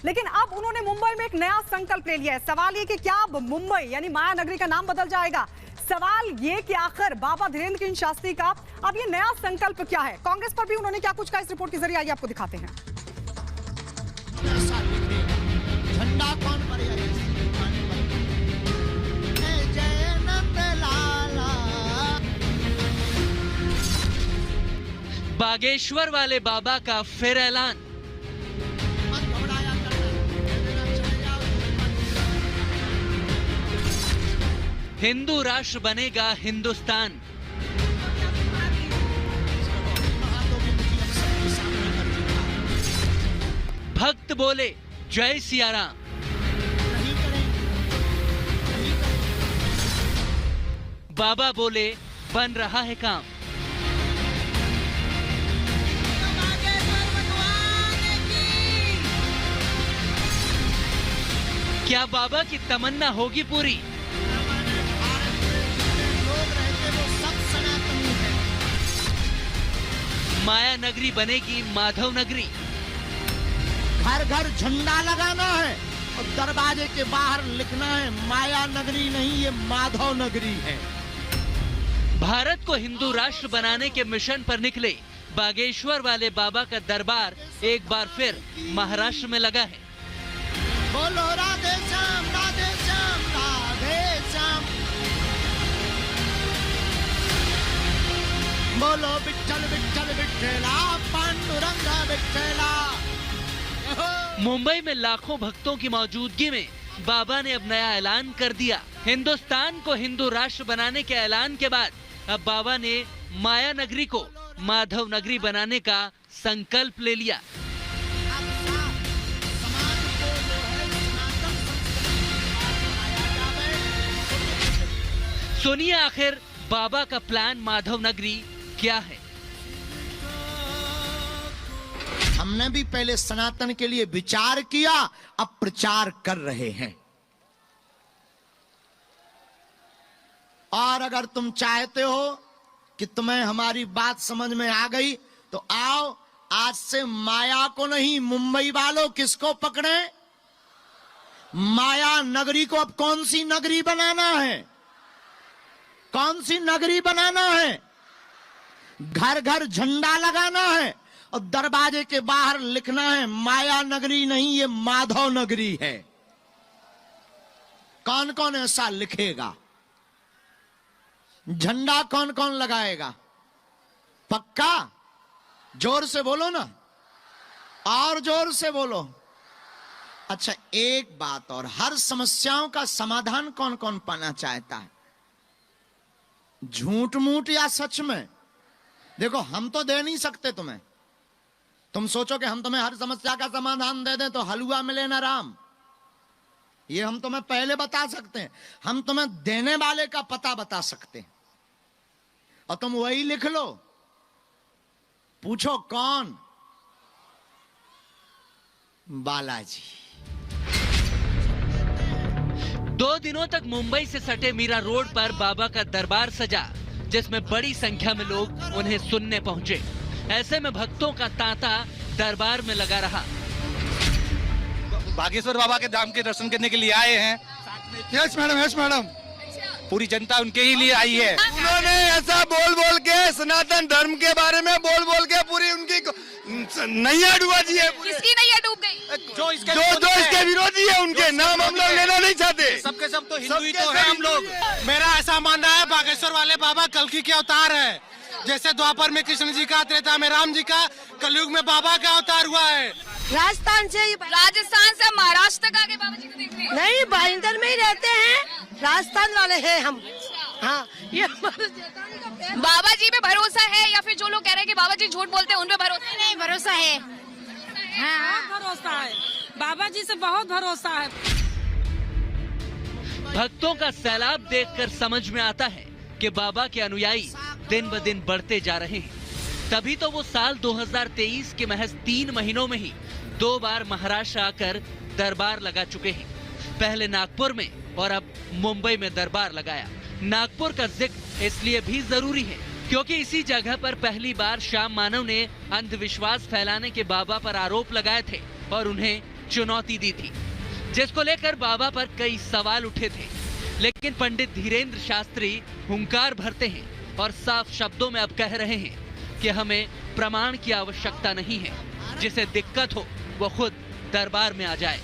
लेकिन अब उन्होंने मुंबई में एक नया संकल्प ले लिया है। सवाल ये कि क्या अब मुंबई यानी माया नगरी का नाम बदल जाएगा? सवाल ये कि आखिर बाबा धीरेन्द्र सिंह शास्त्री का अब ये नया संकल्प क्या है? कांग्रेस पर भी उन्होंने क्या कुछ कहा, इस रिपोर्ट के जरिए आइए आपको दिखाते हैं। झंडा कौन बागेश्वर वाले बाबा का फिर ऐलान। हिंदू राष्ट्र बनेगा हिंदुस्तान। भक्त बोले जय सिया राम। बाबा बोले बन रहा है काम। क्या बाबा की तमन्ना होगी पूरी? माया नगरी बनेगी माधव नगरी। घर घर झंडा लगाना है और दरवाजे के बाहर लिखना है माया नगरी नहीं, ये माधव नगरी है। भारत को हिंदू राष्ट्र बनाने के मिशन पर निकले बागेश्वर वाले बाबा का दरबार एक बार फिर महाराष्ट्र में लगा है। बोलो राधे श्याम राधे श्याम राधे श्याम। बोलो विठ्ठल विठ्ठल विठ्ठला पांडुरंगा विठ्ठला। मुंबई में लाखों भक्तों की मौजूदगी में बाबा ने अब नया ऐलान कर दिया। हिंदुस्तान को हिंदू राष्ट्र बनाने के ऐलान के बाद अब बाबा ने माया नगरी को माधव नगरी बनाने का संकल्प ले लिया। सुनिए आखिर बाबा का प्लान माधव नगरी क्या है। हमने भी पहले सनातन के लिए विचार किया, अब प्रचार कर रहे हैं। और अगर तुम चाहते हो कि तुम्हें हमारी बात समझ में आ गई तो आओ, आज से माया को नहीं मुंबई वालों किसको पकड़े? माया नगरी को अब कौन सी नगरी बनाना है? कौन सी नगरी बनाना है? घर घर झंडा लगाना है और दरवाजे के बाहर लिखना है माया नगरी नहीं, ये माधव नगरी है। कौन कौन ऐसा लिखेगा? झंडा कौन कौन लगाएगा? पक्का? जोर से बोलो ना, और जोर से बोलो। अच्छा, एक बात और, हर समस्याओं का समाधान कौन कौन पाना चाहता है? झूठ मूठ या सच में? देखो, हम तो दे नहीं सकते तुम्हें। तुम सोचो कि हम तुम्हें हर समस्या का समाधान दे दें तो हलवा मिले ना राम। ये हम तुम्हें पहले बता सकते हैं। हम तुम्हें देने वाले का पता बता सकते हैं और तुम वही लिख लो। पूछो कौन? बालाजी। 2 दिनों तक मुंबई से सटे मीरा रोड पर बाबा का दरबार सजा, जिसमें बड़ी संख्या में लोग उन्हें सुनने पहुंचे। ऐसे में भक्तों का तांता दरबार में लगा रहा। बागेश्वर बाबा के धाम के दर्शन करने के लिए आए हैं। Yes madam, yes madam. पूरी जनता उनके ही लिए आई है। उन्होंने ऐसा बोल बोल के सनातन धर्म के बारे में बोल बोल के पूरी उनकी नैया डूबा दी है। किसकी नैया डूब गई? जो इसके विरोधी है, उनके नाम हम लोग लेना नहीं चाहते। सबके सब तो हिंदू ही तो है हम लोग। मेरा ऐसा मानना है बागेश्वर वाले बाबा कल्कि के अवतार है। जैसे द्वापर में कृष्ण जी का, त्रेता में राम जी का, कलयुग में बाबा का अवतार हुआ है। राजस्थान से महाराष्ट्र तक आके बाबा जी को देखने? नहीं, भाईंदर में ही रहते हैं, राजस्थान वाले हैं हम। हाँ, ये बाबा जी पे भरोसा है या फिर जो लोग कह रहे हैं कि बाबा जी झूठ बोलते हैं उन पे भरोसा? नहीं, भरोसा है। हाँ, भरोसा है, बाबा जी से बहुत भरोसा है। भक्तों का सैलाब देखकर समझ में आता है कि बाबा के अनुयायी दिन ब दिन बढ़ते जा रहे हैं। तभी तो वो साल 2023 के महज 3 महीनों में ही 2 बार महाराष्ट्र आकर दरबार लगा चुके हैं। पहले नागपुर में और अब मुंबई में दरबार लगाया। नागपुर का जिक्र इसलिए भी जरूरी है क्योंकि इसी जगह पर पहली बार श्याम मानव ने अंधविश्वास फैलाने के बाबा पर आरोप लगाए थे और उन्हें चुनौती दी थी, जिसको लेकर बाबा पर कई सवाल उठे थे। लेकिन पंडित धीरेन्द्र शास्त्री हुंकार भरते हैं और साफ शब्दों में अब कह रहे हैं कि हमें प्रमाण की आवश्यकता नहीं है, जिसे दिक्कत हो वो खुद दरबार में आ जाए।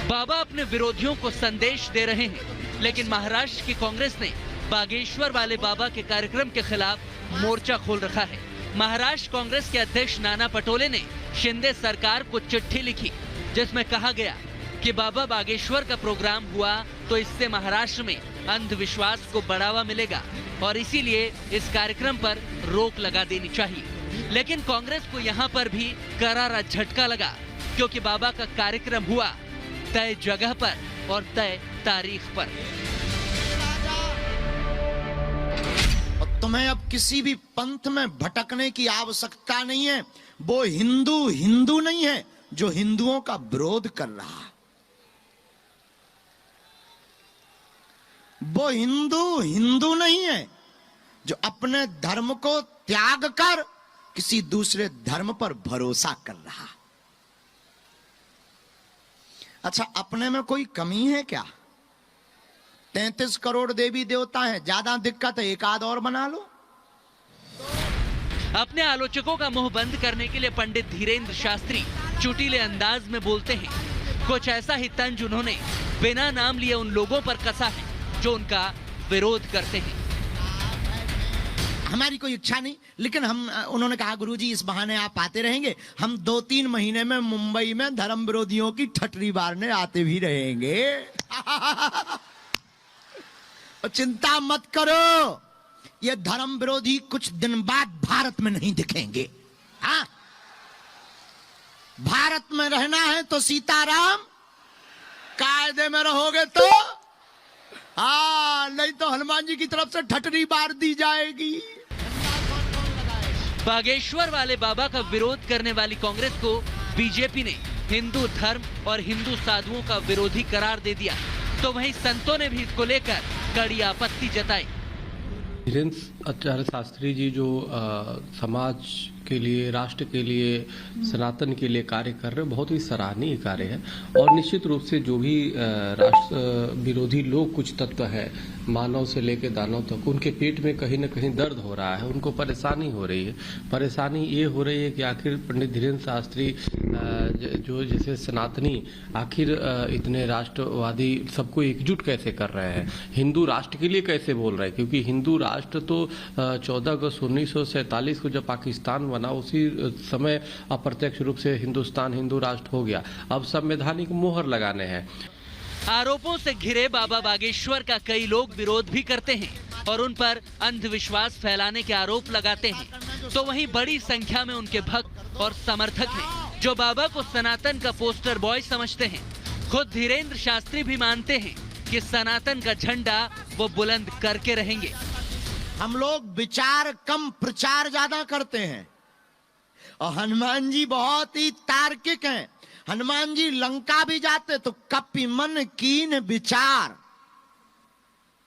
बाबा अपने विरोधियों को संदेश दे रहे हैं, लेकिन महाराष्ट्र की कांग्रेस ने बागेश्वर वाले बाबा के कार्यक्रम के खिलाफ मोर्चा खोल रखा है। महाराष्ट्र कांग्रेस के अध्यक्ष नाना पटोले ने शिंदे सरकार को चिट्ठी लिखी, जिसमें कहा गया कि बाबा बागेश्वर का प्रोग्राम हुआ तो इससे महाराष्ट्र में अंधविश्वास को बढ़ावा मिलेगा और इसीलिए इस कार्यक्रम पर रोक लगा देनी चाहिए। लेकिन कांग्रेस को यहाँ पर भी करारा झटका लगा, क्योंकि बाबा का कार्यक्रम हुआ तय जगह पर और तय तारीख पर। तुम्हें अब किसी भी पंथ में भटकने की आवश्यकता नहीं है। वो हिंदू नहीं है जो हिंदुओं का विरोध कर रहा है। वो हिंदू नहीं है जो अपने धर्म को त्याग कर किसी दूसरे धर्म पर भरोसा कर रहा। अच्छा, अपने में कोई कमी है क्या? 33 करोड़ देवी देवता हैं, ज्यादा दिक्कत है एक आध और बना लो। अपने आलोचकों का मुंह बंद करने के लिए पंडित धीरेन्द्र शास्त्री चुटीले अंदाज में बोलते हैं। कुछ ऐसा ही तंज उन्होंने बिना नाम लिए उन लोगों पर कसा है जो उनका विरोध करते हैं। हमारी कोई इच्छा नहीं, लेकिन उन्होंने कहा गुरुजी इस बहाने आप आते रहेंगे, हम 2-3 महीने में मुंबई में धर्म विरोधियों की ठटरी बारने आते भी रहेंगे। चिंता मत करो, ये धर्म विरोधी कुछ दिन बाद भारत में नहीं दिखेंगे। हाँ, भारत में रहना है तो सीताराम कायदे में रहोगे तो हाँ, नहीं तो हनुमान जी की तरफ से ठटरी बार दी जाएगी। बागेश्वर वाले बाबा का विरोध करने वाली कांग्रेस को बीजेपी ने हिंदू धर्म और हिंदू साधुओं का विरोधी करार दे दिया, तो वहीं संतों ने भी इसको लेकर कड़ी आपत्ति जताई। धीरेन्द्र आचार्य शास्त्री जी जो समाज के लिए, राष्ट्र के लिए, सनातन के लिए कार्य कर रहे हैं, बहुत ही सराहनीय कार्य है। और निश्चित रूप से जो भी राष्ट्र विरोधी लोग कुछ तत्व है, मानव से लेकर दानव तक, उनके पेट में कहीं न कहीं दर्द हो रहा है, उनको परेशानी हो रही है। परेशानी ये हो रही है कि आखिर पंडित धीरेन्द्र शास्त्री जो जैसे सनातनी आखिर इतने राष्ट्रवादी सबको एकजुट कैसे कर रहे हैं, हिंदू राष्ट्र के लिए कैसे बोल रहे हैं, क्योंकि हिंदू राष्ट्र तो 14 अगस्त 1947 को जब पाकिस्तान बना उसी समय अप्रत्यक्ष रूप से हिंदुस्तान हिंदू राष्ट्र हो गया। अब संवैधानिक मोहर लगाने हैं। आरोपों से घिरे बाबा बागेश्वर का कई लोग विरोध भी करते हैं और उन पर अंधविश्वास फैलाने के आरोप लगाते हैं, तो वहीं बड़ी संख्या में उनके भक्त और समर्थक हैं जो बाबा को सनातन का पोस्टर बॉय समझते हैं। खुद धीरेन्द्र शास्त्री भी मानते हैं कि सनातन का झंडा वो बुलंद करके रहेंगे। हम लोग विचार कम प्रचार ज्यादा करते हैं और हनुमान जी बहुत ही तार्किक हैं। हनुमान जी लंका भी जाते तो कपि मन कीन विचार,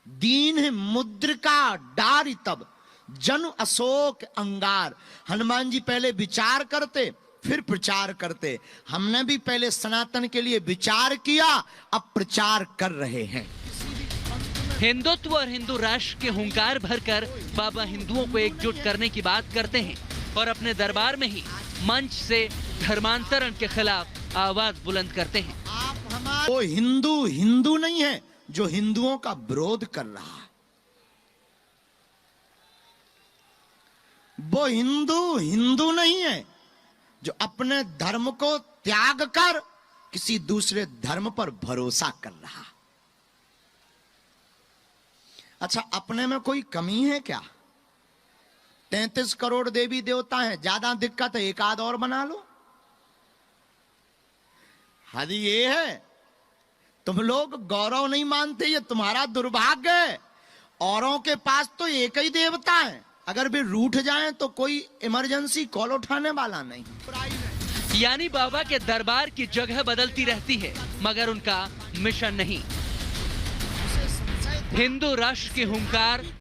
दीन मुद्रिका डारी तब जन अशोक अंगार। हनुमान जी पहले विचार करते फिर प्रचार करते। हमने भी पहले सनातन के लिए विचार किया, अब प्रचार कर रहे हैं। हिंदुत्व और हिंदू राष्ट्र के हुंकार भरकर बाबा हिंदुओं को एकजुट करने की बात करते हैं और अपने दरबार में ही मंच से धर्मांतरण के खिलाफ आवाज बुलंद करते हैं। वो हिंदू नहीं है जो हिंदुओं का विरोध कर रहा है। वो हिंदू नहीं है जो अपने धर्म को त्याग कर किसी दूसरे धर्म पर भरोसा कर रहा। अच्छा, अपने में कोई कमी है क्या? 33 करोड़ देवी देवता हैं, ज्यादा दिक्कत है एक आध और बना लो। हद ये है तुम लोग गौरव नहीं मानते, ये तुम्हारा दुर्भाग्य है। औरों के पास तो एक ही देवता है, अगर भी रूठ जाएं तो कोई इमरजेंसी कॉल उठाने वाला नहीं। यानी बाबा के दरबार की जगह बदलती रहती है मगर उनका मिशन नहीं। हिंदू राष्ट्र के हुंकार